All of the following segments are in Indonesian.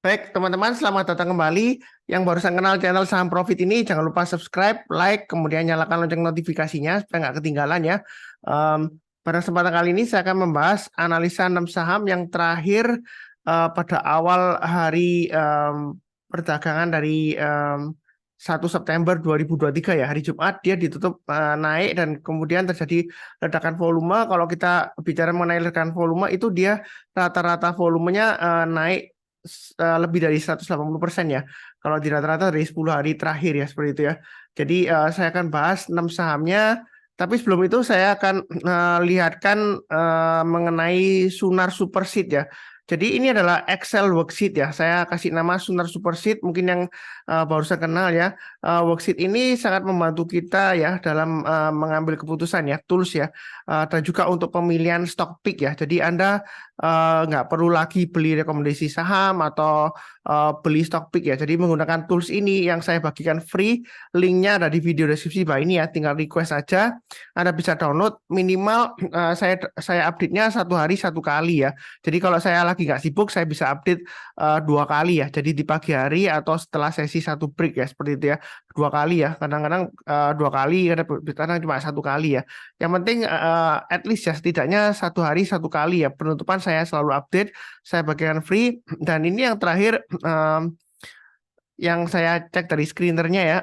Baik, teman-teman, selamat datang kembali. Yang barusan kenal channel Saham Profit ini, jangan lupa subscribe, like, kemudian nyalakan lonceng notifikasinya supaya nggak ketinggalan ya. Pada kesempatan kali ini saya akan membahas analisa 6 saham yang terakhir pada awal hari perdagangan dari 1 September 2023 ya. Hari Jumat dia ditutup naik dan kemudian terjadi ledakan volume. Kalau kita bicara mengenai ledakan volume itu dia rata-rata volumenya naik lebih dari 180% ya. Kalau di rata-rata dari 10 hari terakhir ya seperti itu ya. Jadi saya akan bahas 6 sahamnya. Tapi sebelum itu saya akan lihatkan mengenai Sunar Superseed ya. Jadi ini adalah Excel worksheet ya. Saya kasih nama Sunar Superseed. Mungkin yang barusan kenal ya. Worksheet ini sangat membantu kita ya dalam mengambil keputusan ya, tools ya. Dan juga untuk pemilihan stock pick ya. Jadi Anda nggak perlu lagi beli rekomendasi saham atau beli stock pick ya. Jadi menggunakan tools ini yang saya bagikan free, linknya ada di video deskripsi bawah ini ya. Tinggal request saja, Anda bisa download. Minimal saya update-nya 1 hari 1 kali ya. Jadi kalau saya lagi nggak sibuk, saya bisa update 2 kali ya. Jadi di pagi hari atau setelah sesi 1 break ya, seperti itu ya. 2 kali ya. Kadang-kadang 2 kali, kadang cuma 1 kali ya. Yang penting at least ya setidaknya 1 hari 1 kali ya. Penutupan saya selalu update, saya bagikan free. Dan ini yang terakhir yang saya cek dari screenernya ya,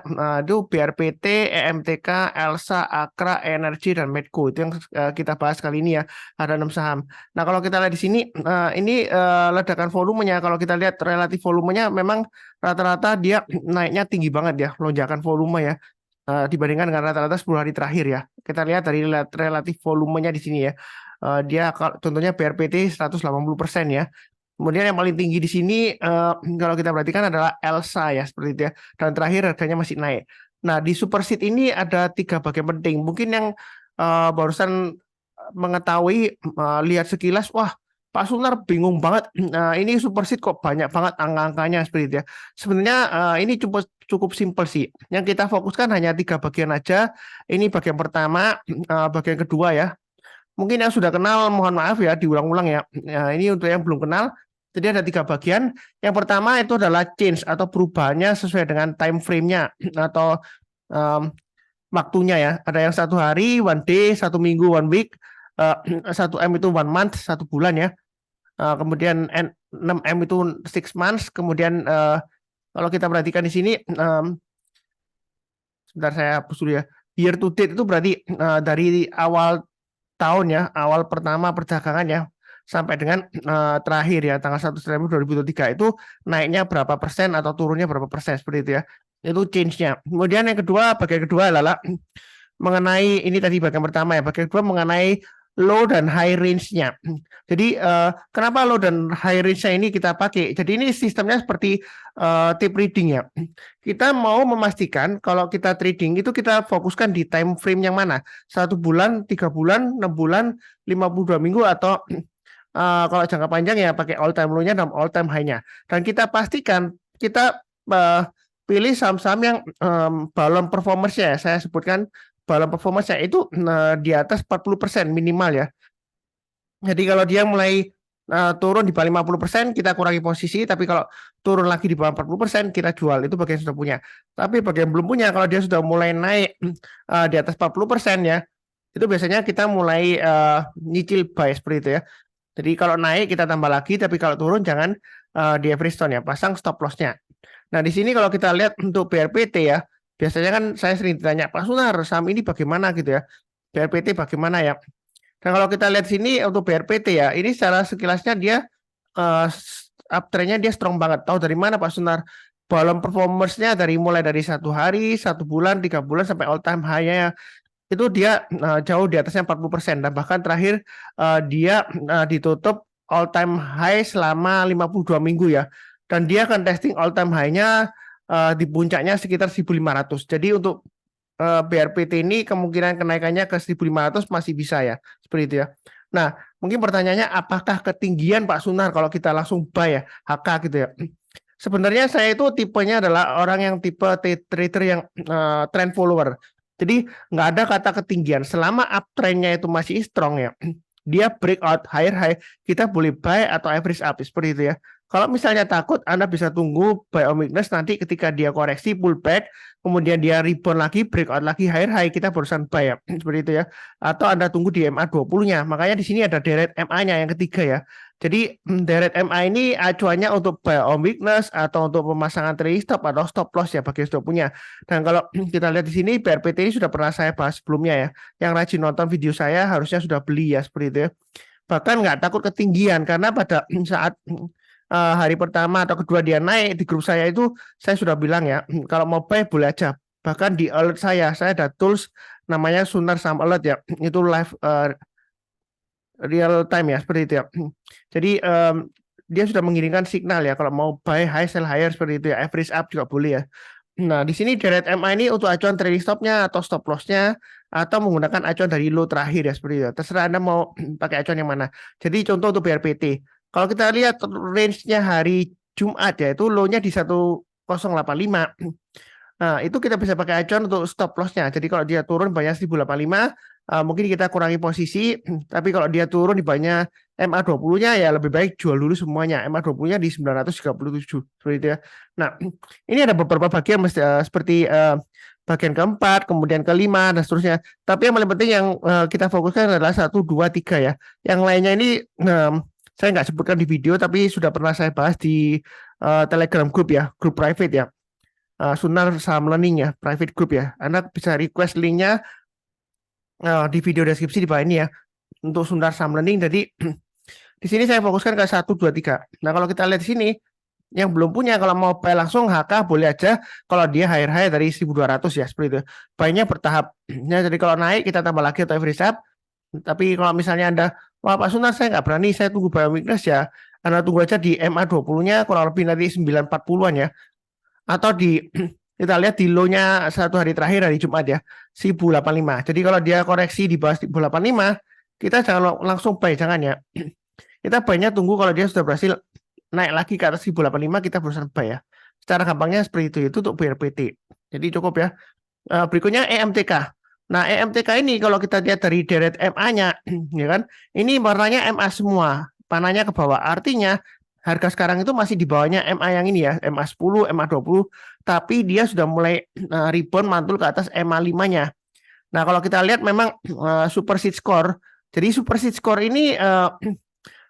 itu BRPT, EMTK, Elsa, Akra, Energi, dan Medco. Itu yang kita bahas kali ini ya, ada 6 saham. Nah kalau kita lihat di sini, ini ledakan volumenya. Kalau kita lihat relatif volumenya memang rata-rata dia naiknya tinggi banget ya, lonjakan volume ya. Dibandingkan dengan rata-rata 10 hari terakhir ya. Kita lihat dari relatif volumenya di sini ya. Dia contohnya BRPT 180% ya. Kemudian yang paling tinggi di sini kalau kita perhatikan adalah Elsa ya seperti itu ya. Dan terakhir harganya masih naik. Nah di Superseed ini ada 3 bagian penting. Mungkin yang barusan mengetahui lihat sekilas, wah Pak Sunar bingung banget. Ini Superseed kok banyak banget angka-angkanya seperti itu ya. Sebenarnya ini cukup simpel sih. Yang kita fokuskan hanya 3 bagian aja. Ini bagian pertama, bagian kedua ya. Mungkin yang sudah kenal, mohon maaf ya, diulang-ulang ya. Ini untuk yang belum kenal, jadi ada 3 bagian. Yang pertama itu adalah change atau perubahannya sesuai dengan time frame-nya atau waktunya ya. Ada yang 1 hari, 1 day, 1 minggu, 1 week, 1M itu 1 month, 1 bulan ya. Kemudian 6M itu 6 months. Kemudian kalau kita perhatikan di sini, sebentar saya hapus dulu ya. Year to date itu berarti dari awal tahun ya, awal pertama perdagangan ya, sampai dengan terakhir ya, tanggal 1 September 2023 itu naiknya berapa persen atau turunnya berapa persen, seperti itu ya. Itu change-nya. Kemudian yang kedua, bagian kedua adalah mengenai, ini tadi bagian pertama ya, bagian kedua mengenai low dan high range-nya. Jadi kenapa low dan high range-nya ini kita pakai? Jadi ini sistemnya seperti tape reading ya. Kita mau memastikan kalau kita trading itu kita fokuskan di time frame yang mana? 1 bulan, 3 bulan, 6 bulan, 52 minggu atau kalau jangka panjang ya pakai all time low-nya dan all time high-nya. Dan kita pastikan kita pilih saham-saham yang balon performance-nya ya. Saya sebutkan balon performance-nya itu di atas 40% minimal ya. Jadi kalau dia mulai turun di bawah 50%, kita kurangi posisi. Tapi kalau turun lagi di bawah 40%, kita jual. Itu bagian sudah punya. Tapi bagian belum punya, kalau dia sudah mulai naik di atas 40% ya, itu biasanya kita mulai nyicil buy seperti itu ya. Jadi kalau naik kita tambah lagi, tapi kalau turun jangan di every stone ya, pasang stop loss-nya. Nah di sini kalau kita lihat untuk BRPT ya, biasanya kan saya sering ditanya, Pak Sunar, saham ini bagaimana gitu ya, BRPT bagaimana ya. Dan kalau kita lihat sini untuk BRPT ya, ini secara sekilasnya dia uptrendnya dia strong banget. Tahu dari mana Pak Sunar? Balon performance-nya mulai dari 1 hari, 1 bulan, 3 bulan sampai all time high-nya itu dia jauh di atasnya 40%. Dan bahkan terakhir dia ditutup all time high selama 52 minggu ya. Dan dia akan testing all time high-nya di puncaknya sekitar 1.500. Jadi untuk BRPT ini kemungkinan kenaikannya ke 1.500 masih bisa ya, seperti itu ya. Nah, mungkin pertanyaannya apakah ketinggian Pak Sunar kalau kita langsung buy ya, HK gitu ya. Sebenarnya saya itu tipenya adalah orang yang tipe trader yang trend follower. Jadi nggak ada kata ketinggian. Selama uptrendnya itu masih strong ya, dia breakout higher high, kita boleh buy atau average up seperti itu ya. Kalau misalnya takut, Anda bisa tunggu buy on weakness nanti ketika dia koreksi pullback, kemudian dia rebound lagi, breakout lagi higher high, kita barusan buy ya, seperti itu ya. Atau Anda tunggu di MA20-nya. Makanya di sini ada deret MA-nya yang ketiga ya. Jadi deret MA ini acuannya untuk buy on weakness atau untuk pemasangan trailing stop atau stop loss ya bagi stop punya. Dan kalau kita lihat di sini BRPT ini sudah pernah saya bahas sebelumnya ya. Yang rajin nonton video saya harusnya sudah beli ya seperti itu ya. Bahkan nggak takut ketinggian karena pada saat hari pertama atau kedua dia naik di grup saya itu saya sudah bilang ya kalau mau buy boleh aja. Bahkan di alert saya ada tools namanya Sunar Saham Alert ya, itu live real time ya seperti itu ya. Jadi dia sudah mengirimkan signal ya kalau mau buy high sell higher seperti itu ya, average up juga boleh ya. Nah di sini deret MA ini untuk acuan trailing stopnya atau stop lossnya atau menggunakan acuan dari low terakhir ya seperti itu. Terserah Anda mau pakai acuan yang mana. Jadi contoh untuk BRPT. Kalau kita lihat range-nya hari Jumat ya itu low-nya di 1085. Nah, itu kita bisa pakai acuan untuk stop loss-nya. Jadi kalau dia turun banyak 1085, mungkin kita kurangi posisi, tapi kalau dia turun di banyak MA20-nya ya lebih baik jual dulu semuanya. MA20-nya di 937 seperti itu ya. Nah, ini ada beberapa bagian seperti bagian keempat, kemudian kelima dan seterusnya. Tapi yang paling penting yang kita fokuskan adalah 1, 2, 3 ya. Yang lainnya ini saya nggak sebutkan di video, tapi sudah pernah saya bahas di Telegram group ya, grup private ya. Sunar Saham Learning ya, private group ya. Anda bisa request linknya di video deskripsi di bawah ini ya untuk Sunar Saham Learning. Jadi di sini saya fokuskan ke 1, 2, 3. Nah kalau kita lihat di sini yang belum punya kalau mau buy langsung HK boleh aja kalau dia higher high dari 1200 ya seperti itu. Buy-nya bertahap. Ya, jadi kalau naik kita tambah lagi atau average up. Tapi kalau misalnya Anda wah Pak Sunar saya nggak berani, saya tunggu buy weakness ya. Anda tunggu aja di MA20-nya kurang lebih nanti 940-an ya. Atau di kita lihat di low-nya satu hari terakhir hari Jumat ya 1085. Jadi kalau dia koreksi di bawah 1085 kita jangan langsung buy, jangan ya. Kita buy-nya tunggu kalau dia sudah berhasil naik lagi ke atas 1085 kita berusaha buy ya. Secara gampangnya seperti itu untuk BRPT. Jadi cukup ya. Berikutnya EMTK. Nah EMTK ini kalau kita lihat dari deret MA-nya ya kan, ini warnanya MA semua, panahnya ke bawah. Artinya harga sekarang itu masih di bawahnya MA yang ini ya, MA10, MA20, tapi dia sudah mulai rebound mantul ke atas MA5-nya. Nah, kalau kita lihat memang super seed score. Jadi super seed score ini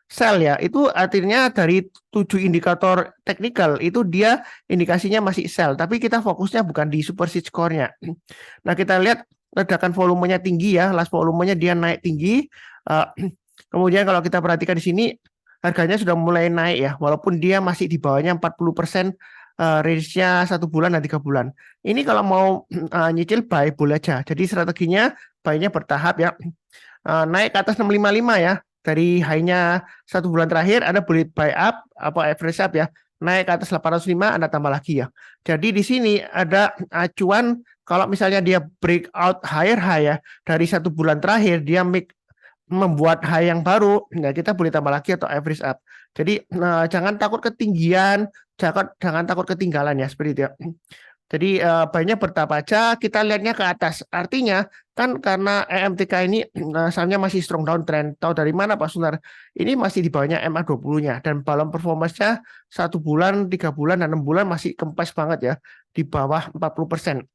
sell ya, itu artinya dari 7 indikator teknikal itu dia indikasinya masih sell, tapi kita fokusnya bukan di super seed score-nya. Nah, kita lihat ledakan volumenya tinggi ya, last volumenya dia naik tinggi. Kemudian kalau kita perhatikan di sini harganya sudah mulai naik ya, walaupun dia masih di bawahnya 40% range-nya 1 bulan dan 3 bulan. Ini kalau mau nyicil buy boleh aja. Jadi strateginya buy-nya bertahap ya. Naik ke atas 655 ya. Dari high-nya 1 bulan terakhir Anda boleh buy up apa average up ya. Naik ke atas 805 Anda tambah lagi ya. Jadi di sini ada acuan kalau misalnya dia breakout higher high ya dari 1 bulan terakhir dia membuat high yang baru, nah kita boleh tambah lagi atau average up. Jadi jangan takut ketinggian, jangan takut ketinggalan ya seperti itu ya. Jadi buy-nya bertahap aja, kita lihatnya ke atas. Artinya kan karena EMTK ini sahamnya masih strong downtrend. Tahu dari mana Pak Sunar? Ini masih di bawahnya MA20-nya dan balance performance-nya 1 bulan, 3 bulan, dan 6 bulan masih kempes banget ya di bawah 40%.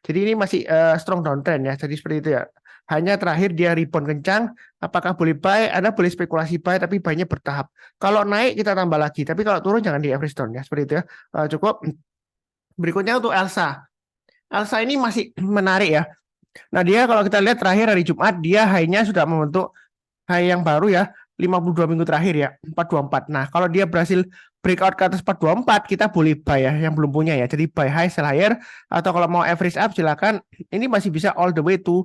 Jadi ini masih strong downtrend ya. Jadi seperti itu ya. Hanya terakhir dia rebound kencang, apakah boleh buy? Anda boleh spekulasi buy, tapi buy-nya bertahap. Kalau naik kita tambah lagi, tapi kalau turun jangan di average down ya, seperti itu ya. Cukup. Berikutnya untuk Elsa. Elsa ini masih menarik ya. Nah dia kalau kita lihat terakhir hari Jumat, dia high-nya sudah membentuk high yang baru ya, 52 minggu terakhir ya, 424. Nah kalau dia berhasil breakout ke atas 424, kita boleh buy ya, yang belum punya ya. Jadi buy high, sell higher, atau kalau mau average up silakan. Ini masih bisa all the way to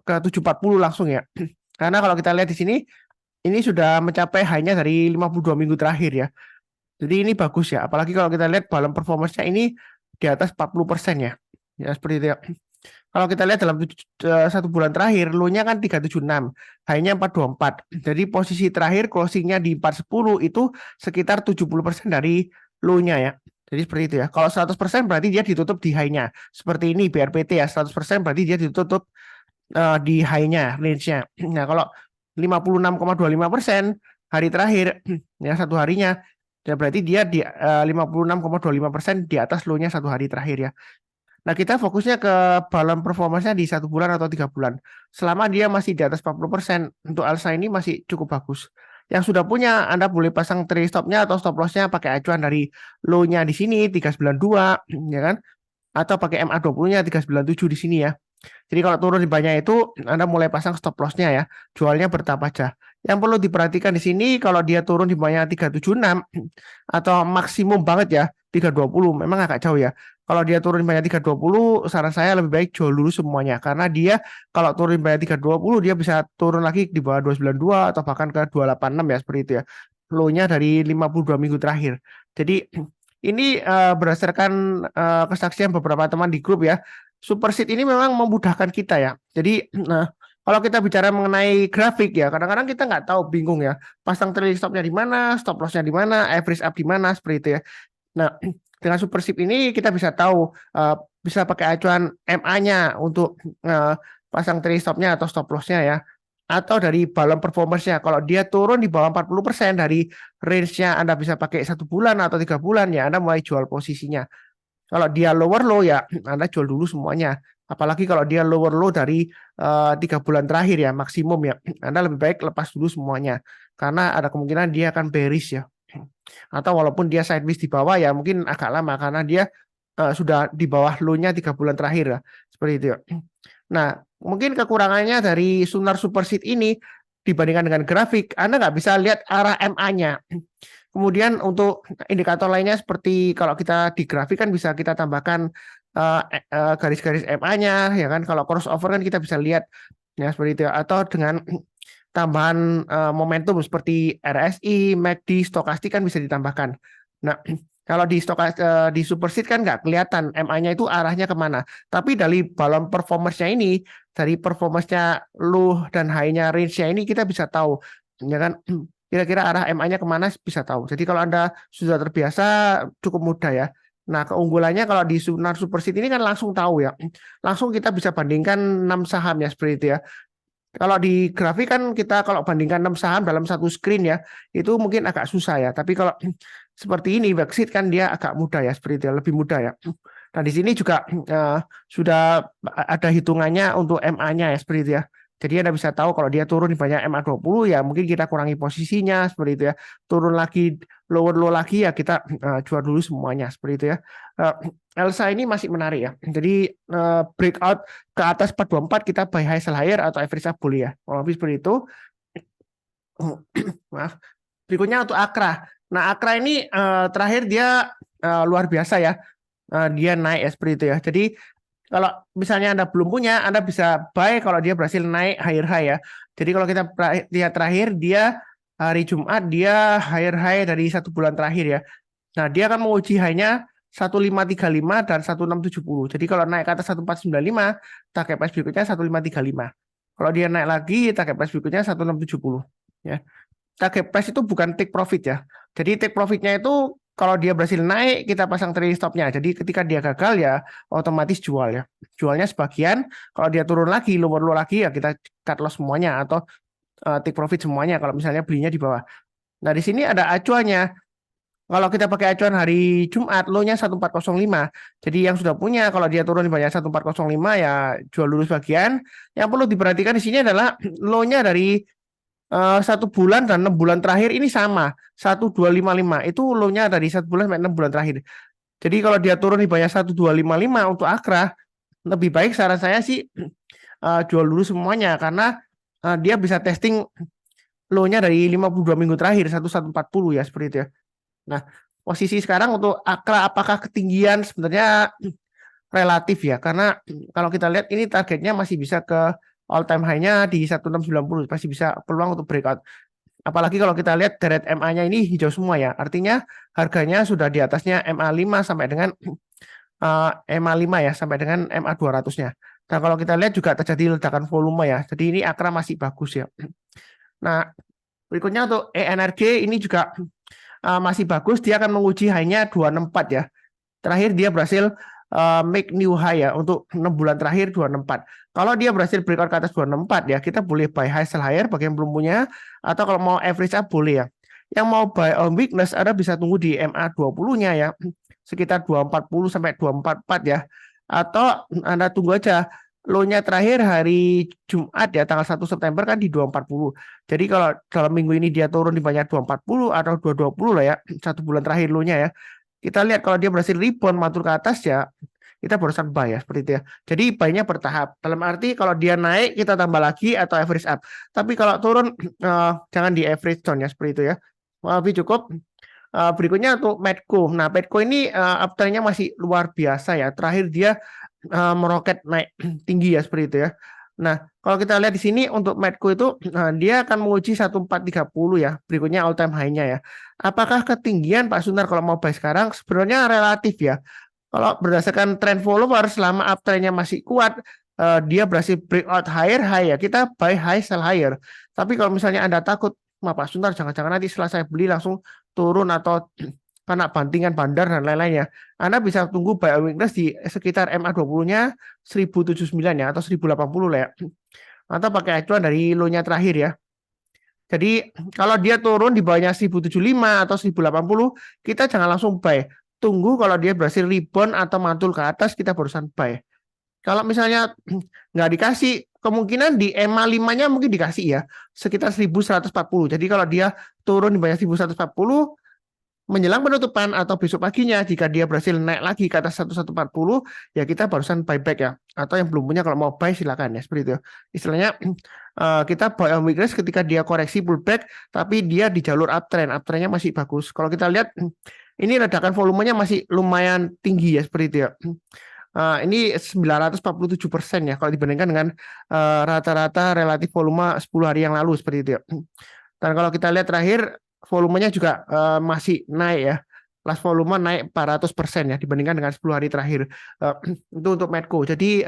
ke 740 langsung ya. Karena kalau kita lihat di sini ini sudah mencapai high-nya dari 52 minggu terakhir ya. Jadi ini bagus ya, apalagi kalau kita lihat balance performance-nya ini di atas 40% ya. Ya seperti itu ya. Kalau kita lihat dalam 1 bulan terakhir, low-nya kan 376, high-nya 424. Jadi posisi terakhir closing-nya di 410 itu sekitar 70% dari low-nya ya. Jadi seperti itu ya. Kalau 100% berarti dia ditutup di high-nya. Seperti ini BRPT ya, 100% berarti dia ditutup di high-nya, range-nya. Nah, kalau 56,25% hari terakhir ya satu harinya Dan berarti dia di 56,25% di atas low-nya satu hari terakhir ya. Nah, kita fokusnya ke balance performance-nya di 1 bulan atau 3 bulan. Selama dia masih di atas 40%, untuk Alsa ini masih cukup bagus. Yang sudah punya, Anda boleh pasang trailing stop-nya atau stop loss-nya pakai acuan dari low-nya di sini 392, ya kan? Atau pakai MA20-nya 397 di sini ya. Jadi kalau turun di banyak itu, Anda mulai pasang stop loss-nya ya. Jualnya bertahap aja. Yang perlu diperhatikan di sini, kalau dia turun di banyak 376 atau maksimum banget ya, 320, memang agak jauh ya. Kalau dia turun di banyak 320, saran saya lebih baik jual dulu semuanya. Karena dia kalau turun di banyak 320, dia bisa turun lagi di bawah 292 atau bahkan ke 286 ya, seperti itu ya. Low-nya dari 52 minggu terakhir. Jadi ini berdasarkan kesaksian beberapa teman di grup ya. Superseed ini memang memudahkan kita ya. Jadi, nah, kalau kita bicara mengenai grafik ya, kadang-kadang kita nggak tahu, bingung ya. Pasang trailing stop-nya di mana, stop loss-nya di mana, average up di mana, seperti itu ya. Nah, dengan Superseed ini kita bisa tahu, bisa pakai acuan MA-nya untuk pasang trailing stop-nya atau stop loss-nya ya. Atau dari balance performance-nya. Kalau dia turun di bawah 40% dari range-nya, Anda bisa pakai 1 bulan atau 3 bulan ya, Anda mulai jual posisinya. Kalau dia lower low ya Anda jual dulu semuanya. Apalagi kalau dia lower low dari 3 bulan terakhir ya maksimum ya. Anda lebih baik lepas dulu semuanya. Karena ada kemungkinan dia akan bearish ya. Atau walaupun dia sideways di bawah ya mungkin agak lama karena dia sudah di bawah low-nya 3 bulan terakhir ya. Seperti itu ya. Nah, mungkin kekurangannya dari Sunar Superseed ini dibandingkan dengan grafik, Anda nggak bisa lihat arah MA-nya. Kemudian untuk indikator lainnya seperti kalau kita di grafik kan bisa kita tambahkan garis-garis MA-nya ya kan. Kalau crossover kan kita bisa lihat ya seperti itu. Atau dengan tambahan momentum seperti RSI, MACD, stokastik kan bisa ditambahkan. Nah, kalau di Superseed kan nggak kelihatan MA-nya itu arahnya kemana. Tapi dari balance performance-nya ini, dari performance-nya low dan high-nya range-nya ini kita bisa tahu ya kan. Kira-kira arah MA-nya kemana bisa tahu. Jadi kalau Anda sudah terbiasa cukup mudah ya. Nah, keunggulannya kalau di Sunar Superseed ini kan langsung tahu ya. Langsung kita bisa bandingkan 6 saham ya seperti itu ya. Kalau di grafik kan kita kalau bandingkan 6 saham dalam satu screen ya, itu mungkin agak susah ya. Tapi kalau seperti ini Backseat kan dia agak mudah ya, seperti itu ya, lebih mudah ya. Nah, di sini juga sudah ada hitungannya untuk MA-nya ya, seperti itu ya. Jadi Anda bisa tahu kalau dia turun di banyak MA20 ya mungkin kita kurangi posisinya seperti itu ya. Turun lagi lower low lagi ya kita jual dulu semuanya seperti itu ya. Elsa ini masih menarik ya. Jadi breakout ke atas 424 kita buy high sell higher atau average up boleh ya. Kalau lebih seperti itu. Maaf. Berikutnya untuk Akra. Nah, Akra ini terakhir dia luar biasa ya. Dia naik ya seperti itu ya. Jadi kalau misalnya Anda belum punya, Anda bisa buy kalau dia berhasil naik higher high ya. Jadi kalau kita lihat terakhir, dia hari Jumat, dia higher high dari 1 bulan terakhir ya. Nah, dia akan menguji high-nya 1535 dan 1670. Jadi kalau naik ke atas 1495, target price berikutnya 1535. Kalau dia naik lagi, target price berikutnya 1670. Ya. Target price itu bukan take profit ya. Jadi take profitnya itu kalau dia berhasil naik, kita pasang trailing stop-nya. Jadi ketika dia gagal ya otomatis jual ya. Jualnya sebagian, kalau dia turun lagi, lower low lagi ya kita cut loss semuanya atau take profit semuanya kalau misalnya belinya di bawah. Nah, di sini ada acuannya. Kalau kita pakai acuan hari Jumat, low-nya 1405. Jadi yang sudah punya, kalau dia turun di banyak 1405 ya jual dulu sebagian. Yang perlu diperhatikan di sini adalah low-nya dari 1 bulan dan 6 bulan terakhir ini sama. 1255 itu low-nya dari 1 bulan sampai 6 bulan terakhir. Jadi kalau dia turun di banyak 1255 untuk Akra, lebih baik saran saya sih jual dulu semuanya. Karena dia bisa testing low-nya dari 52 minggu terakhir, 1140 ya seperti itu ya. Nah, posisi sekarang untuk Akra apakah ketinggian sebenarnya relatif ya, karena kalau kita lihat ini targetnya masih bisa ke all time high-nya di 1690, masih bisa peluang untuk breakout. Apalagi kalau kita lihat deret MA-nya ini hijau semua ya, artinya harganya sudah di atasnya MA5 sampai dengan MA5 ya, sampai dengan MA200-nya. Nah, kalau kita lihat juga terjadi ledakan volume ya, jadi ini Akra masih bagus ya. Nah, berikutnya untuk ENRG ini juga masih bagus, dia akan menguji high-nya 264 ya. Terakhir dia berhasil make new high ya untuk 6 bulan terakhir 264. Kalau dia berhasil breakout ke atas 264 ya, kita boleh buy high sell higher bagi yang belum punya, atau kalau mau average up boleh ya. yang mau buy on weakness, Anda bisa tunggu di MA20-nya ya, sekitar 240 sampai 244 ya. Atau Anda tunggu aja low-nya terakhir hari Jumat ya, tanggal 1 September kan di 240. Jadi kalau dalam minggu ini dia turun di banyak 240 atau 220 lah ya, satu bulan terakhir low-nya ya. Kita lihat kalau dia berhasil rebound mantul ke atas ya, kita barusan buy ya, seperti itu ya. Jadi buy-nya bertahap. Dalam arti kalau dia naik kita tambah lagi atau average up. Tapi kalau turun jangan di average down ya, seperti itu ya. Lebih cukup. Berikutnya untuk Medco. Nah, Medco ini uptrend-nya masih luar biasa ya. Terakhir dia meroket naik tinggi ya, seperti itu ya. Nah, kalau kita lihat di sini untuk Medco itu dia akan menguji 1430 ya. Berikutnya all time high-nya ya. Apakah ketinggian Pak Sunar kalau mau buy sekarang? Sebenarnya relatif ya. Kalau berdasarkan trend follower selama uptrend-nya masih kuat, dia berhasil breakout higher high ya. Kita buy high sell higher. Tapi kalau misalnya Anda takut, Pak Suntar jangan-jangan nanti setelah saya beli langsung turun atau kena bantingan bandar dan lain-lainnya. Anda bisa tunggu buy on weakness di sekitar MA20-nya 1079 ya atau 1080 lah ya. Atau pakai acuan dari low-nya terakhir ya. Jadi kalau dia turun di bawahnya 1075 atau 1080, kita jangan langsung buy. Tunggu kalau dia berhasil rebound atau mantul ke atas, kita barusan buy. Kalau misalnya nggak dikasih, kemungkinan di EMA 5-nya mungkin dikasih ya, sekitar 1140. Jadi kalau dia turun di bawah 1140, menjelang penutupan atau besok paginya, jika dia berhasil naik lagi ke atas 1140, ya kita barusan buyback ya. Atau yang belum punya kalau mau buy silakan ya, seperti itu. Istilahnya kita buy on weakness ketika dia koreksi pullback, tapi dia di jalur uptrend, uptrendnya masih bagus. Kalau kita lihat, ini ledakan volumenya masih lumayan tinggi ya, seperti itu ya. Ini 947% ya kalau dibandingkan dengan rata-rata relatif volume 10 hari yang lalu seperti itu ya. Dan kalau kita lihat terakhir volumenya juga masih naik ya. Last volume naik 400% ya dibandingkan dengan 10 hari terakhir. Itu untuk Medco. Jadi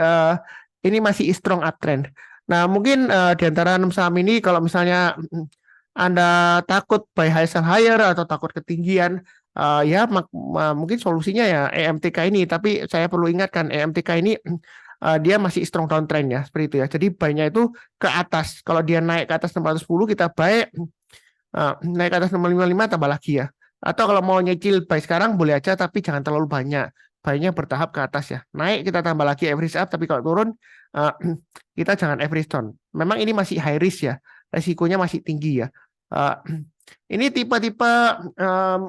ini masih strong uptrend. Nah, mungkin di antara 6 saham ini kalau misalnya Anda takut buy high sell higher atau takut ketinggian, ya mungkin solusinya ya EMTK ini. Tapi saya perlu ingatkan EMTK ini dia masih strong downtrend ya, seperti itu ya. Jadi buy-nya itu ke atas. Kalau dia naik ke atas 610 kita buy, naik ke atas 655 tambah lagi ya. Atau kalau mau nyicil buy sekarang boleh aja, tapi jangan terlalu banyak. Buy-nya bertahap ke atas ya. Naik kita tambah lagi average up, tapi kalau turun kita jangan average down. Memang ini masih high risk ya, resikonya masih tinggi ya. Ini tipe-tipe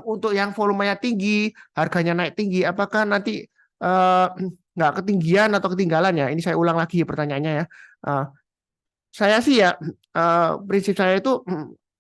untuk yang volumenya tinggi, harganya naik tinggi, apakah nanti nggak ketinggian atau ketinggalan ya? Ini saya ulang lagi pertanyaannya ya. Saya sih ya, prinsip saya itu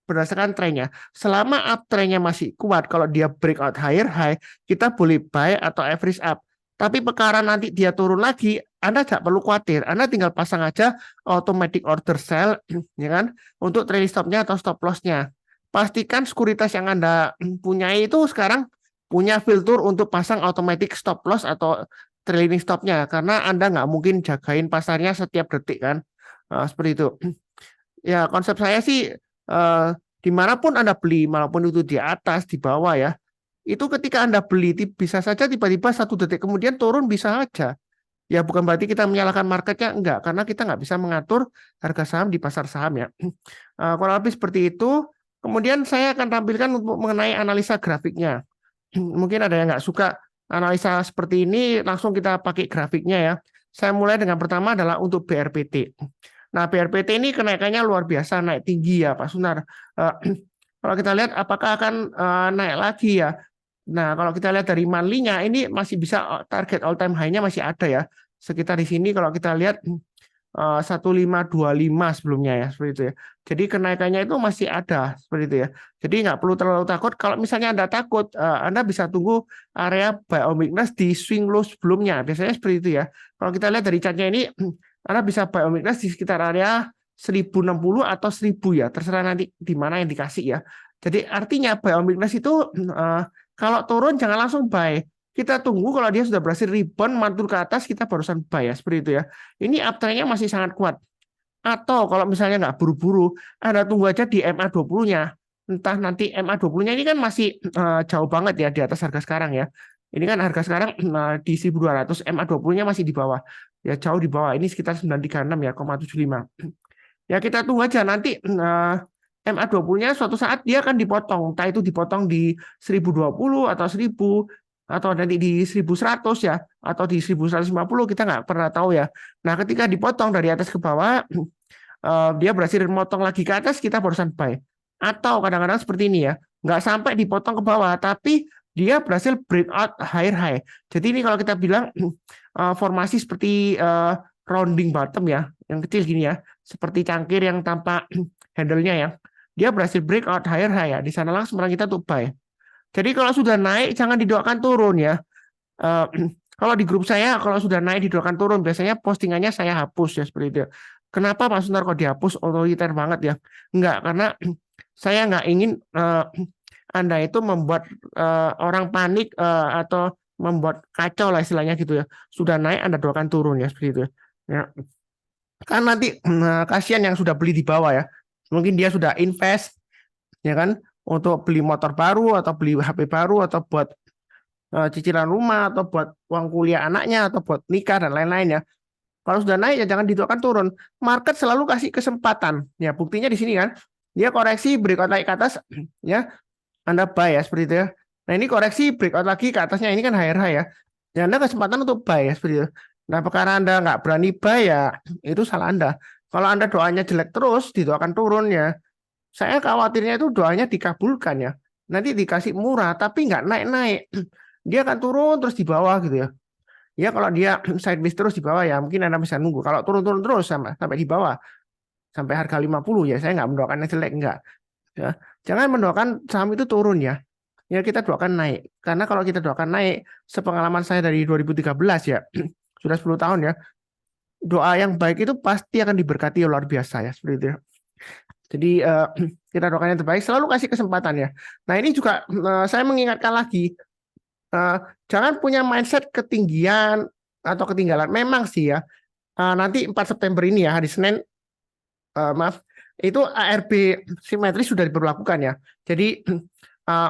berdasarkan trennya. Selama uptrendnya masih kuat, kalau dia breakout higher high, kita boleh buy atau average up. Tapi perkara nanti dia turun lagi, Anda tidak perlu khawatir. Anda tinggal pasang aja automatic order sell, ya kan, untuk trailing stop-nya atau stop loss-nya. Pastikan sekuritas yang Anda punyai itu sekarang punya filter untuk pasang automatic stop loss atau trailing stop-nya, karena Anda nggak mungkin jagain pasarnya setiap detik kan. Seperti itu. Ya, konsep saya sih dimanapun Anda beli, maupun itu di atas, di bawah ya, itu ketika Anda beli bisa saja tiba-tiba 1 detik kemudian turun bisa aja. Ya bukan berarti kita menyalahkan marketnya, enggak, karena kita nggak bisa mengatur harga saham di pasar saham ya. Kurang lebih seperti itu. Kemudian saya akan tampilkan untuk mengenai analisa grafiknya. Mungkin ada yang nggak suka analisa seperti ini, langsung kita pakai grafiknya ya. Saya mulai dengan pertama adalah untuk BRPT. Nah, BRPT ini kenaikannya luar biasa, naik tinggi ya Pak Sunar. Kalau kita lihat apakah akan naik lagi ya. Nah, kalau kita lihat dari monthly-nya ini masih bisa target all time high-nya masih ada ya. Sekitar di sini kalau kita lihat 1525 sebelumnya ya, seperti itu ya. Jadi kenaikannya itu masih ada seperti itu ya. Jadi nggak perlu terlalu takut. Kalau misalnya Anda takut, Anda bisa tunggu area buy on weakness di swing low sebelumnya. Biasanya seperti itu ya. Kalau kita lihat dari chart-nya ini, Anda bisa buy on weakness di sekitar area 1060 atau 1000 ya. Terserah nanti di mana yang dikasih ya. Jadi artinya buy on weakness itu kalau turun jangan langsung buy. Kita tunggu kalau dia sudah berhasil rebound mantul ke atas, kita barusan buy ya, seperti itu ya. Ini uptrend-nya masih sangat kuat. Atau kalau misalnya nggak buru-buru, Anda tunggu aja di MA20-nya. Entah nanti MA20-nya ini kan masih jauh banget ya di atas harga sekarang ya. Ini kan harga sekarang di 1200, MA20-nya masih di bawah. Ya jauh di bawah, ini sekitar 936 ya, 0,75. Ya kita tunggu aja nanti MA20-nya suatu saat dia akan dipotong, entah itu dipotong di 1020 atau 1000 atau nanti di 1100 ya, atau di 1150 kita nggak pernah tahu ya. Nah, ketika dipotong dari atas ke bawah, dia berhasil memotong lagi ke atas, kita barusan buy. Atau kadang-kadang seperti ini ya, nggak sampai dipotong ke bawah, tapi dia berhasil breakout higher high. Jadi ini kalau kita bilang formasi seperti rounding bottom ya, yang kecil gini ya, seperti cangkir yang tanpa handle-nya ya. Dia berhasil breakout higher high ya. Di sana langsung kita tuh buy. Jadi kalau sudah naik jangan didoakan turun ya. Kalau di grup saya kalau sudah naik didoakan turun biasanya postingannya saya hapus ya seperti itu. Kenapa Pak Sunar kok dihapus, otoriter banget ya? Enggak, karena saya nggak ingin Anda itu membuat orang panik atau membuat kacau lah istilahnya gitu ya. Sudah naik Anda doakan turun ya seperti itu ya. Kan nanti kasihan yang sudah beli di bawah ya. Mungkin dia sudah invest ya kan untuk beli motor baru atau beli HP baru atau buat cicilan rumah atau buat uang kuliah anaknya atau buat nikah dan lain-lain ya. Kalau sudah naik ya jangan didoakan turun. Market selalu kasih kesempatan. Ya, buktinya di sini kan. Dia koreksi breakout naik ke atas ya. Anda buy ya seperti itu ya. Nah, ini koreksi breakout lagi ke atasnya ini kan higher high ya. Ya Anda kesempatan untuk buy ya seperti itu. Nah, perkara Anda nggak berani buy ya itu salah Anda. Kalau Anda doanya jelek terus, didoakan turun ya. Saya khawatirnya itu doanya dikabulkan ya. Nanti dikasih murah tapi nggak naik-naik. Dia akan turun terus di bawah gitu ya. Ya kalau dia sideways terus di bawah ya mungkin Anda bisa nunggu. Kalau turun-turun terus sampai di bawah sampai harga 50 ya saya nggak mendoakan yang jelek enggak. Ya. Jangan mendoakan saham itu turun ya. Ya kita doakan naik. Karena kalau kita doakan naik, sepengalaman saya dari 2013 ya, sudah 10 tahun ya, doa yang baik itu pasti akan diberkati luar biasa ya seperti itu ya. Jadi kita doakan yang terbaik, selalu kasih kesempatan ya. Nah ini juga saya mengingatkan lagi, jangan punya mindset ketinggian atau ketinggalan. Memang sih ya, nanti 4 September ini ya, hari Senin, maaf, itu ARB simetris sudah diberlakukan ya. Jadi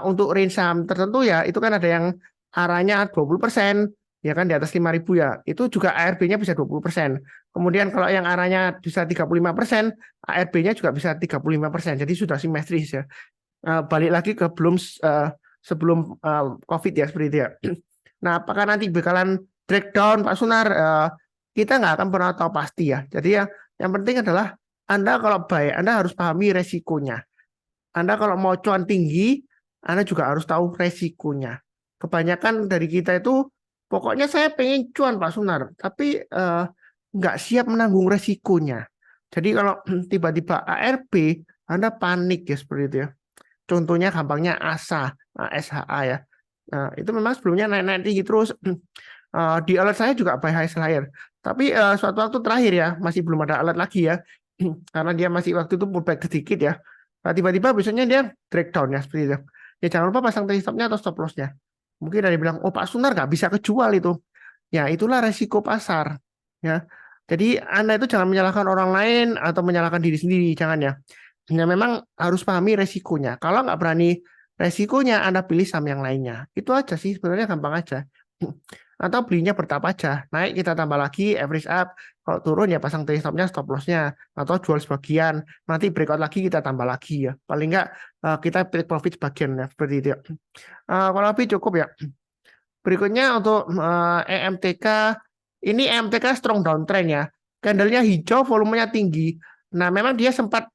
untuk range saham tertentu ya, itu kan ada yang arahnya 20%, ya kan di atas 5.000 ya. Itu juga ARB-nya bisa 20%. Kemudian kalau yang arahnya bisa 35%, ARB-nya juga bisa 35%. Jadi sudah simetris ya. Balik lagi ke sebelum COVID ya seperti itu ya. Nah, apakah nanti bakalan breakdown Pak Sunar? Kita nggak akan pernah tahu pasti ya. Jadi yang penting adalah Anda kalau buy, Anda harus pahami resikonya. Anda kalau mau cuan tinggi, Anda juga harus tahu resikonya. Kebanyakan dari kita itu, pokoknya saya pengen cuan Pak Sunar, tapi nggak siap menanggung resikonya. Jadi kalau tiba-tiba ARB, Anda panik ya seperti itu ya. Contohnya gampangnya ASA, ASHA ya. Nah, itu memang sebelumnya naik-naik tinggi terus. Di alert saya juga buy high sell higher. Tapi suatu waktu terakhir ya, masih belum ada alert lagi ya. Karena dia masih waktu itu pullback sedikit ya. Nah, tiba-tiba besoknya dia breakdown ya seperti itu. Ya jangan lupa pasang trade stop-nya atau stop loss-nya. Mungkin ada yang bilang, oh Pak Sunar nggak bisa kejual itu. Ya itulah resiko pasar. Ya, jadi Anda itu jangan menyalahkan orang lain atau menyalahkan diri sendiri, jangan ya. Ya memang harus pahami resikonya. Kalau nggak berani resikonya, Anda pilih saham yang lainnya. Itu aja sih, sebenarnya gampang aja. Atau belinya bertahap aja. Naik kita tambah lagi, average up. Kalau turun ya pasang trade stop-nya, stop loss-nya. Atau jual sebagian. Nanti breakout lagi kita tambah lagi ya. Paling nggak kita take profit sebagian ya. Seperti itu ya. Kalau lebih cukup ya. Berikutnya untuk EMTK. Ini EMTK strong downtrend ya. Candle-nya hijau, volumenya tinggi. Nah, memang dia sempat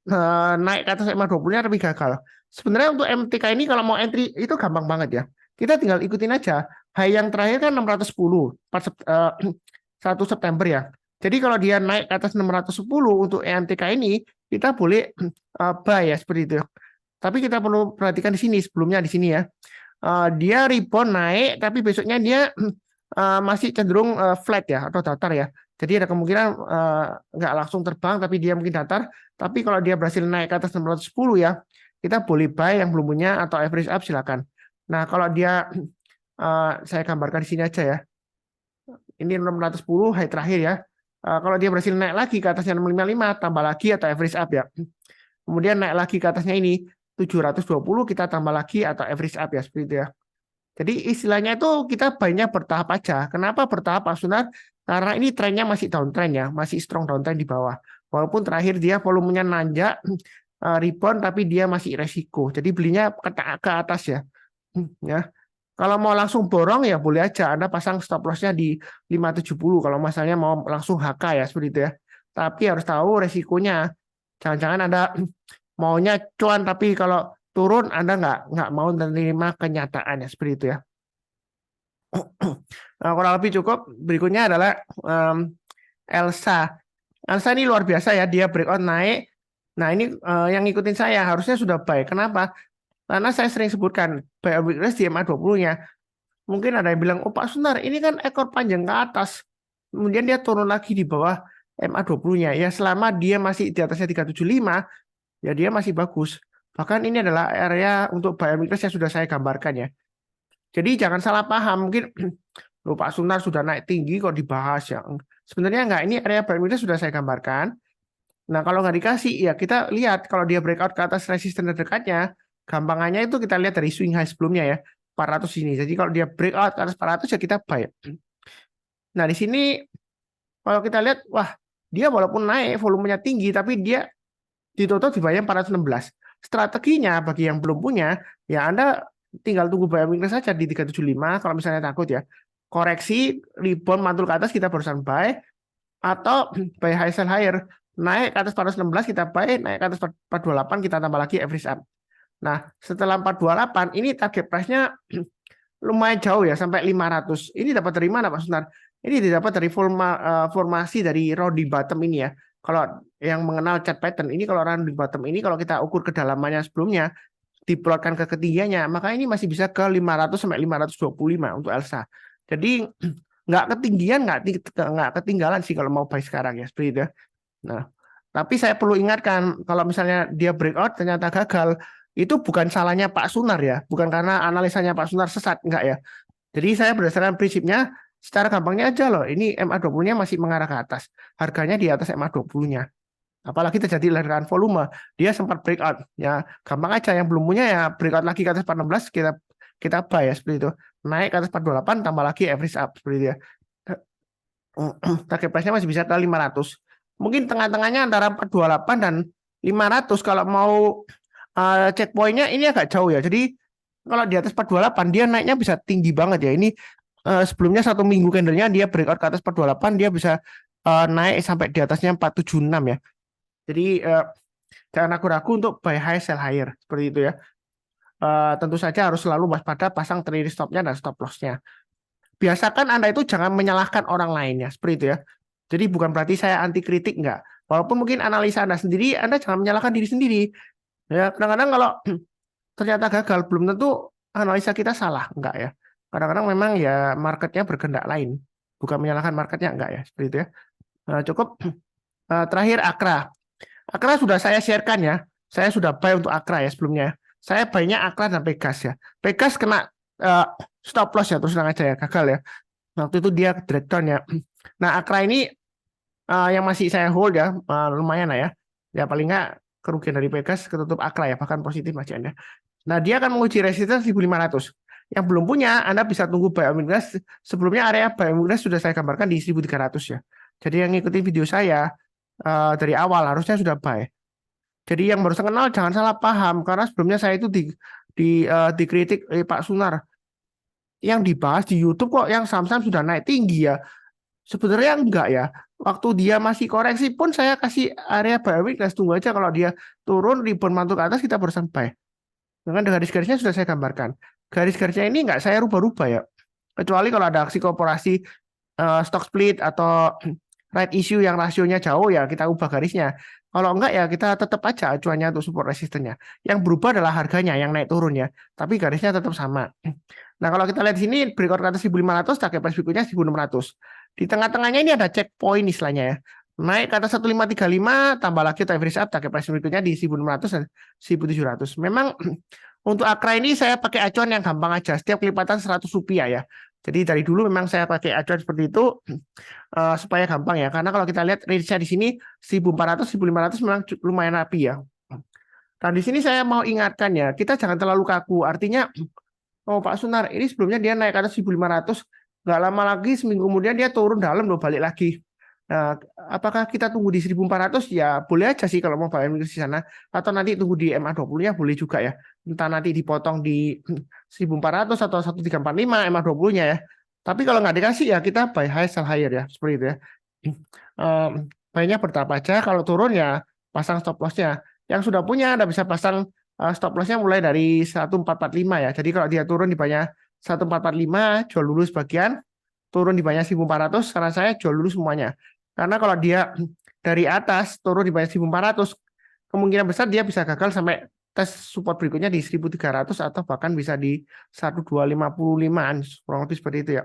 naik ke atas EMA20-nya tapi gagal. Sebenarnya untuk MTK ini kalau mau entry itu gampang banget ya. Kita tinggal ikutin aja. High yang terakhir kan 610 1 September ya. Jadi kalau dia naik ke atas 610 untuk EMTK ini, kita boleh buy ya seperti itu. Tapi kita perlu perhatikan di sini sebelumnya di sini ya. Dia rebound naik tapi besoknya dia masih cenderung flat ya atau datar ya. Jadi ada kemungkinan nggak langsung terbang, tapi dia mungkin datar. Tapi kalau dia berhasil naik ke atas 610 ya, kita boleh buy yang belum punya atau average up silakan. Nah kalau dia, saya gambarkan di sini aja ya. Ini 610 high terakhir ya. Kalau dia berhasil naik lagi ke atasnya 655, tambah lagi atau average up ya. Kemudian naik lagi ke atasnya ini 720, kita tambah lagi atau average up ya seperti itu ya. Jadi istilahnya itu kita buy-nya bertahap aja. Kenapa bertahap Pak Sunar? Karena ini trennya masih downtrend ya, masih strong downtrend di bawah. Walaupun terakhir dia volumenya nanjak, rebound tapi dia masih resiko. Jadi belinya ke atas ya. Ya. Kalau mau langsung borong ya boleh aja Anda pasang stop loss-nya di 570 kalau misalnya mau langsung HK ya seperti itu ya. Tapi harus tahu resikonya. Jangan-jangan Anda maunya cuan tapi kalau turun Anda nggak mau menerima kenyataannya seperti itu ya. Nah, kurang lebih cukup. Berikutnya adalah Elsa. Elsa ini luar biasa ya, dia breakout naik. Nah ini yang ngikutin saya harusnya sudah buy. Kenapa? Karena saya sering sebutkan buy on weakness di MA20-nya. Mungkin ada yang bilang, oh Pak Sunar, ini kan ekor panjang ke atas. Kemudian dia turun lagi di bawah MA20-nya. Ya selama dia masih di atasnya 375, ya dia masih bagus. Bahkan ini adalah area untuk buy on weakness yang sudah saya gambarkan ya. Jadi jangan salah paham, mungkin loh Pak Sunar sudah naik tinggi kok dibahas ya. Sebenarnya enggak, ini area buy on weakness sudah saya gambarkan. Nah kalau nggak dikasih, ya kita lihat kalau dia breakout ke atas resisten terdekatnya, gampangannya itu kita lihat dari swing high sebelumnya ya. 400 ini. Jadi kalau dia breakout ke atas 400 ya kita buy. Nah, di sini kalau kita lihat wah, dia walaupun naik volumenya tinggi tapi dia ditutup di bawah 416. Strateginya bagi yang belum punya, ya Anda tinggal tunggu buy weakness saja di 375 kalau misalnya takut ya. Koreksi rebound mantul ke atas kita barusan buy atau buy high sell higher. Naik ke atas 416 kita buy, naik ke atas 428 kita tambah lagi average up. Nah, setelah 428 ini target price-nya lumayan jauh ya sampai 500. Ini dapat dari mana Pak Sunar? Ini didapat dari formasi dari round di bottom ini ya. Kalau yang mengenal chart pattern ini kalau round di bottom ini kalau kita ukur kedalamannya sebelumnya diplotkan ke ketinggiannya, maka ini masih bisa ke 500 sampai 525 untuk Elsa. Jadi nggak ketinggian, nggak ketinggalan sih kalau mau buy sekarang ya seperti itu ya. Nah, tapi saya perlu ingatkan kalau misalnya dia breakout ternyata gagal, itu bukan salahnya Pak Sunar ya, bukan karena analisanya Pak Sunar sesat, enggak ya. Jadi saya berdasarkan prinsipnya, secara gampangnya aja loh, ini MA20-nya masih mengarah ke atas, harganya di atas MA20-nya. Apalagi terjadi ledakan volume, dia sempat breakout, ya gampang aja. Yang belum punya ya breakout lagi ke atas 416, kita buy ya seperti itu. Naik ke atas 428, tambah lagi average up seperti itu ya. Target price-nya masih bisa ke 500. Mungkin tengah-tengahnya antara 428 dan 500 kalau mau checkpointnya ini agak jauh ya. Jadi kalau di atas 428 dia naiknya bisa tinggi banget ya. Ini sebelumnya 1 minggu candlenya dia breakout ke atas 428 dia bisa naik sampai di atasnya 476 ya. Jadi jangan ragu-ragu untuk buy high sell higher seperti itu ya. Tentu saja harus selalu waspada pasang trailing stop-nya dan stop loss-nya. Biasakan Anda itu jangan menyalahkan orang lainnya seperti itu ya. Jadi bukan berarti saya anti kritik enggak. Walaupun mungkin analisa Anda sendiri, Anda jangan menyalahkan diri sendiri. Ya, kadang-kadang kalau ternyata gagal belum tentu analisa kita salah, enggak ya. Kadang-kadang memang ya marketnya berkehendak lain, bukan menyalahkan marketnya enggak ya, seperti itu ya. Cukup. Terakhir Akra. Akra sudah saya sharekan ya. Saya sudah buy untuk Akra ya sebelumnya. Saya buy-nya Akra dan Pegas ya. Pegas kena stop loss ya, terus terang aja ya, gagal ya. Waktu itu dia drag down ya. Nah Akra ini yang masih saya hold ya, lumayan lah ya. Ya paling nggak kerugian dari Pegas ketutup Akra ya, bahkan positif masih ada. Nah dia akan menguji resistance 1500. Yang belum punya, Anda bisa tunggu buy on weakness. Sebelumnya area buy on weakness sudah saya gambarkan di 1300 ya. Jadi yang ngikutin video saya dari awal harusnya sudah buy. Jadi yang baru kenal jangan salah paham karena sebelumnya saya itu dikritik Pak Sunar. Yang dibahas di YouTube kok yang saham-saham sudah naik tinggi ya. Sebenarnya enggak ya. Waktu dia masih koreksi pun saya kasih area buy weakness, tunggu aja kalau dia turun rebound mantul ke atas kita barusan buy. Dengan garis-garisnya sudah saya gambarkan. Garis-garisnya ini enggak saya rubah-rubah ya. Kecuali kalau ada aksi korporasi stock split atau right issue yang rasionya jauh ya kita ubah garisnya. Kalau enggak ya kita tetap aja acuannya untuk support resistennya. Yang berubah adalah harganya yang naik turun ya. Tapi garisnya tetap sama. Nah kalau kita lihat di sini breakout ke atas 1500, target price berikutnya 1600. Di tengah-tengahnya ini ada checkpoint istilahnya ya. Naik ke atas 1535, tambah lagi average up, target price berikutnya di 1600 dan 1700. Memang untuk Akra ini saya pakai acuan yang gampang aja. Setiap kelipatan 100 rupiah ya. Jadi dari dulu memang saya pakai acuan seperti itu supaya gampang ya. Karena kalau kita lihat range-nya di sini 1400, 1500 memang lumayan rapi ya. Dan di sini saya mau ingatkan ya, kita jangan terlalu kaku. Artinya, oh Pak Sunar, ini sebelumnya dia naik ke atas 1500, nggak lama lagi seminggu kemudian dia turun dalam loh balik lagi. Nah, apakah kita tunggu di 1400? Ya boleh aja sih kalau mau buy on weakness di sana, atau nanti tunggu di MA20-nya boleh juga ya. Entah nanti dipotong di 1400 atau 1345 MA20-nya ya. Tapi kalau nggak dikasih ya kita buy high sell higher ya, seperti itu ya. Buy-nya bertahap aja, kalau turun ya pasang stop loss-nya. Yang sudah punya Anda bisa pasang stop loss-nya mulai dari 1445 ya. Jadi kalau dia turun di banyak 1445, jual dulu sebagian, turun di banyak 1400, karena saya jual dulu semuanya. Karena kalau dia dari atas turun di banyak 1400, kemungkinan besar dia bisa gagal sampai tes support berikutnya di 1300 atau bahkan bisa di 1255-an, kurang lebih seperti itu ya.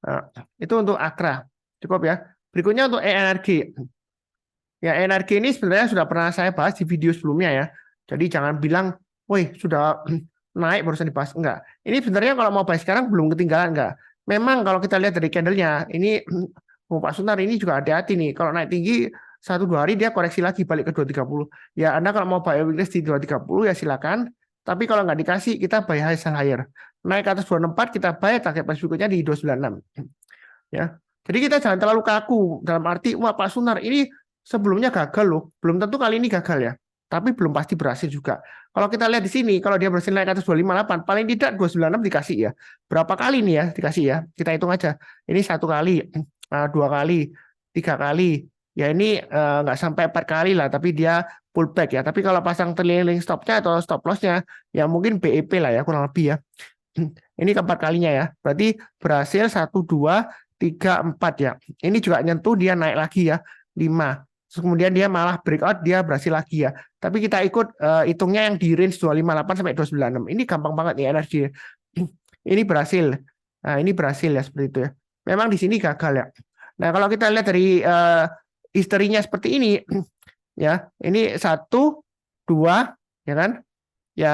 Nah, itu untuk Akra. Cukup ya. Berikutnya untuk ENRG. Ya, ENRG ini sebenarnya sudah pernah saya bahas di video sebelumnya ya. Jadi jangan bilang, woi sudah naik barusan dibahas. Enggak. Ini sebenarnya kalau mau bahas sekarang belum ketinggalan, enggak. Memang kalau kita lihat dari candlenya, ini Pak Sunar ini juga hati-hati nih. Kalau naik tinggi 1-2 hari dia koreksi lagi balik ke 230. Ya Anda kalau mau buy weakness di 230 ya silakan. Tapi kalau nggak dikasih kita buy high sell higher. Naik ke atas 264 kita buy target price berikutnya di 296. Ya. Jadi kita jangan terlalu kaku dalam arti wah Pak Sunar ini sebelumnya gagal loh. Belum tentu kali ini gagal ya. Tapi belum pasti berhasil juga. Kalau kita lihat di sini, kalau dia berhasil naik ke atas 258, paling tidak 296 dikasih ya. Berapa kali nih ya dikasih ya? Kita hitung aja. Ini 1 kali, 2 kali, 3 kali. Ya ini nggak sampai 4 kali lah, tapi dia pullback ya. Tapi kalau pasang trailing stopnya atau stop lossnya, ya mungkin BEP lah ya, kurang lebih ya. Ini keempat kalinya ya. Berarti berhasil 1, 2, 3, 4 ya. Ini juga nyentuh dia naik lagi ya. 5. Terus kemudian dia malah breakout, dia berhasil lagi ya. Tapi kita ikut hitungnya yang di range 258 sampai 296. Ini gampang banget nih energi. Ini berhasil. Nah, ini berhasil ya seperti itu ya. Memang di sini gagal ya. Nah, kalau kita lihat dari historinya seperti ini ya, ini 1, 2 ya kan? Ya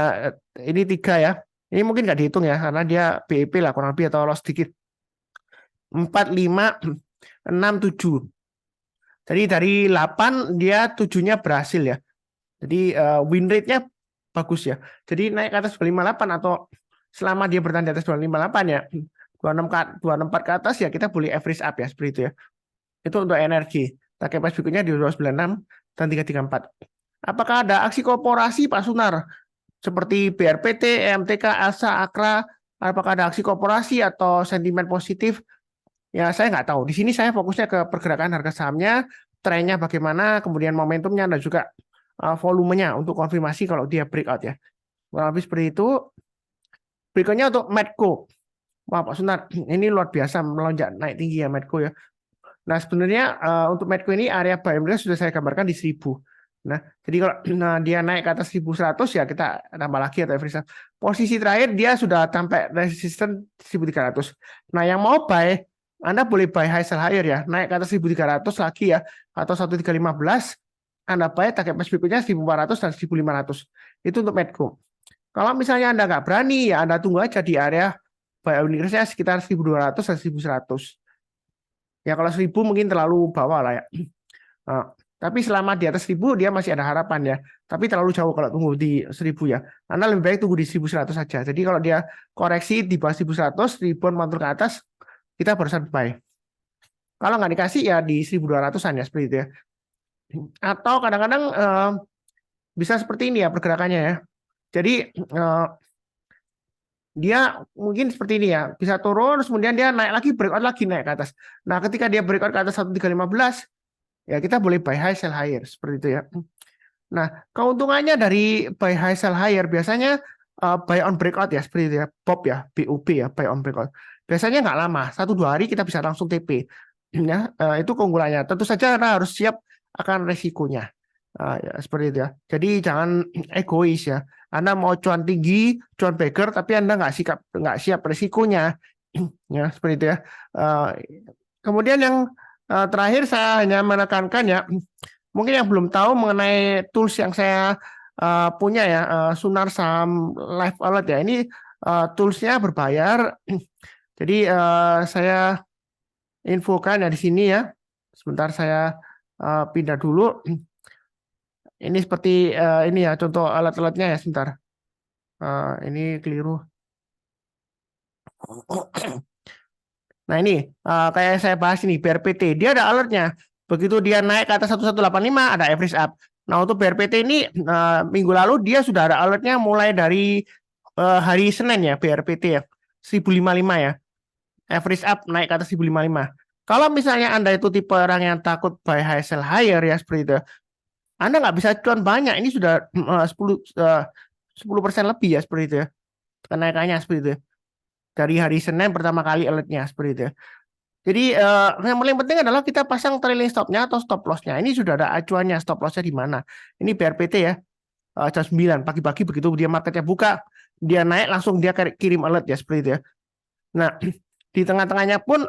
ini 3 ya. Ini mungkin nggak dihitung ya karena dia BEP lah kurang lebih atau loss sedikit. 4, 5, 6, 7. Jadi dari 8 dia 7-nya berhasil ya. Jadi win rate-nya bagus ya. Jadi naik ke atas 258 atau selama dia bertahan di atas 258 ya. 264 ke atas ya kita boleh average up ya seperti itu ya. Itu untuk energi. Target price berikutnya di 296 dan 334. Apakah ada aksi korporasi Pak Sunar? Seperti BRPT, EMTK, ASA, AKRA, apakah ada aksi korporasi atau sentimen positif? Ya saya nggak tahu. Di sini saya fokusnya ke pergerakan harga sahamnya, trennya bagaimana, kemudian momentumnya dan juga volumenya untuk konfirmasi kalau dia breakout ya. Kurang lebih seperti itu. Berikutnya untuk Medco. Wah Pak Sunar, ini luar biasa melonjak naik tinggi ya Medco ya. Nah sebenarnya untuk Medco ini area buy and sudah saya gambarkan di 1000. Nah, jadi kalau dia naik ke atas 1100 ya kita tambah lagi atau average. Posisi terakhir dia sudah sampai resisten 1300. Nah, yang mau buy Anda boleh buy high sell higher ya. Naik ke atas 1300 lagi ya atau 1315 Anda buy target price berikutnya 1400 dan 1500. Itu untuk Medco. Kalau misalnya Anda nggak berani ya Anda tunggu aja di area buy weakness-nya sekitar 1200 dan 1100. Ya kalau 1000 mungkin terlalu bawah lah ya. Nah, tapi selama di atas 1000 dia masih ada harapan ya. Tapi terlalu jauh kalau tunggu di 1000 ya. Anda lebih baik tunggu di 1100 saja. Jadi kalau dia koreksi di bawah 1100, rebound mantul ke atas, kita barusan buy. Kalau nggak dikasih ya di 1200-an ya seperti itu ya. Atau kadang-kadang bisa seperti ini ya pergerakannya ya. Jadi dia mungkin seperti ini ya, bisa turun, kemudian dia naik lagi, breakout lagi naik ke atas. Nah, ketika dia breakout ke atas 1315, ya kita boleh buy high sell higher seperti itu ya. Nah, keuntungannya dari buy high sell higher biasanya buy on breakout ya seperti itu ya, BOB ya, BOB ya, buy on breakout. Biasanya nggak lama, 1-2 hari kita bisa langsung TP. Ya, itu keunggulannya. Tentu saja Anda harus siap akan resikonya. Ya, seperti itu ya. Jadi jangan egois ya. Anda mau cuan tinggi, cuan beggar, tapi Anda nggak siap resikonya. Ya, seperti itu ya. Kemudian yang terakhir saya hanya menekankan ya, mungkin yang belum tahu mengenai tools yang saya punya ya, Sunar Saham Live Alert ya. Ini toolsnya berbayar. Jadi saya infokan ya di sini ya. Sebentar saya pindah dulu. Ini seperti ini ya contoh alat-alatnya ya sebentar. Ini keliru. Nah ini kayak saya bahas ini BRPT, dia ada alertnya. Begitu dia naik ke atas 1185 ada average up. Nah untuk BRPT ini minggu lalu dia sudah ada alertnya mulai dari hari Senin ya BRPT ya 1055 ya. Average up naik ke atas 1055. Kalau misalnya Anda itu tipe orang yang takut buy high sell higher ya seperti itu, Anda nggak bisa cuan banyak. Ini sudah 10% lebih ya seperti itu ya. Kenaikannya seperti itu. Dari hari Senin pertama kali alertnya seperti itu ya. Jadi yang paling penting adalah kita pasang trailing stopnya atau stop lossnya. Ini sudah ada acuannya stop lossnya di mana. Ini BRPT ya jam 9 pagi-pagi begitu dia marketnya buka, dia naik langsung dia kirim alert ya seperti itu ya. Nah di tengah-tengahnya pun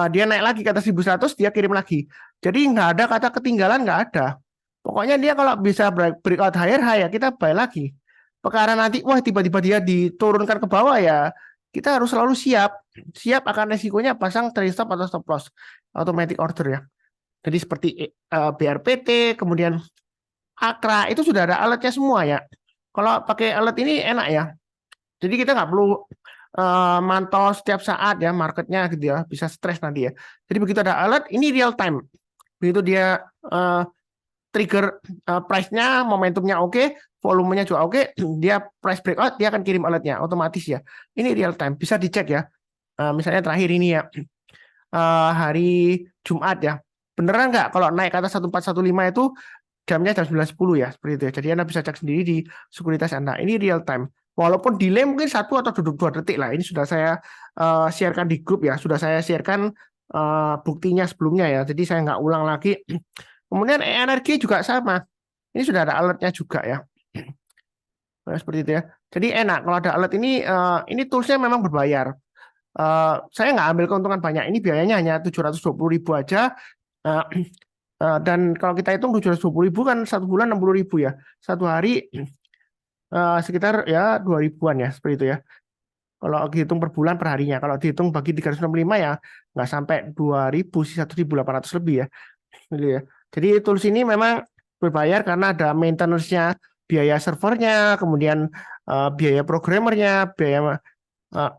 dia naik lagi ke atas 1100 dia kirim lagi. Jadi nggak ada kata ketinggalan, nggak ada. Pokoknya dia kalau bisa breakout higher high ya kita buy lagi. Perkara nanti wah tiba-tiba dia diturunkan ke bawah ya kita harus selalu siap akan resikonya pasang trailing stop atau stop loss automatic order ya. Jadi seperti BRPT kemudian Akra itu sudah ada alertnya semua ya. Kalau pakai alert ini enak ya. Jadi kita nggak perlu mantau setiap saat ya marketnya gitu ya, bisa stres nanti ya. Jadi begitu ada alert ini real time. Begitu dia trigger price-nya, momentumnya oke, volumenya juga oke, dia price breakout, dia akan kirim alertnya otomatis ya. Ini real time, bisa dicek ya. Misalnya terakhir ini ya, hari Jumat ya. Beneran nggak kalau naik ke atas 1415 itu jamnya jam 9.10 ya, seperti itu ya. Jadi Anda bisa cek sendiri di sekuritas Anda. Ini real time. Walaupun delay mungkin 1 atau 2 detik lah. Ini sudah saya sharekan di grup ya. Sudah saya sharekan buktinya sebelumnya ya. Jadi saya nggak ulang lagi. Kemudian energi juga sama. Ini sudah ada alertnya juga ya. Nah, seperti itu ya. Jadi enak kalau ada alert ini toolsnya memang berbayar. Saya nggak ambil keuntungan banyak. Ini biayanya hanya 720.000 aja. Dan kalau kita hitung 720.000 kan 1 bulan 60.000 ya. 1 hari sekitar ya 2 ribuan ya seperti itu ya. Kalau dihitung per bulan per harinya. Kalau dihitung bagi 365 ya nggak sampai 2.000 sih 1.800 lebih ya. Gitu ya. Jadi tools ini memang berbayar karena ada maintenance-nya, biaya servernya, kemudian biaya programmernya, uh,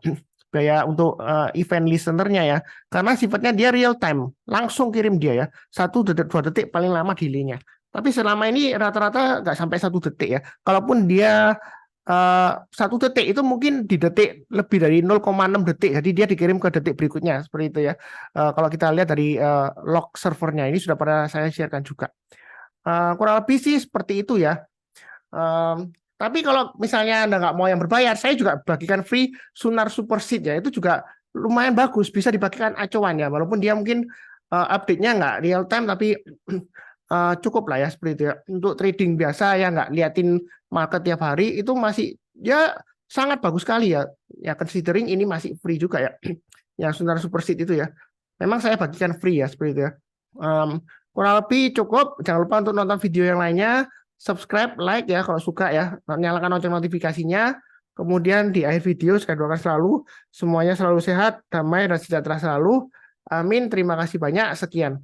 biaya untuk event listener-nya ya. Karena sifatnya dia real time, langsung kirim dia ya. 1 detik 2 detik paling lama delay-nya. Tapi selama ini rata-rata nggak sampai 1 detik ya. Kalaupun dia 1 detik itu mungkin di detik lebih dari 0,6 detik. Jadi dia dikirim ke detik berikutnya seperti itu ya. Kalau kita lihat dari log servernya ini sudah pernah saya sharekan juga. Kurang lebih sih seperti itu ya. Tapi kalau misalnya Anda nggak mau yang berbayar, saya juga bagikan free Sunar Super Seed ya. Itu juga lumayan bagus, bisa dibagikan acuan ya. Walaupun dia mungkin update-nya nggak real time, tapi cukup lah ya seperti itu ya. Untuk trading biasa ya nggak liatin market tiap hari, itu masih ya sangat bagus sekali ya. Ya considering ini masih free juga ya. Yang Sunar Super Seed itu ya. Memang saya bagikan free ya seperti itu ya. Kurang lebih cukup. Jangan lupa untuk nonton video yang lainnya. Subscribe, like ya kalau suka ya. Nyalakan lonceng notifikasinya. Kemudian di akhir video saya doakan selalu semuanya selalu sehat, damai dan sejahtera selalu. Amin. Terima kasih banyak. Sekian.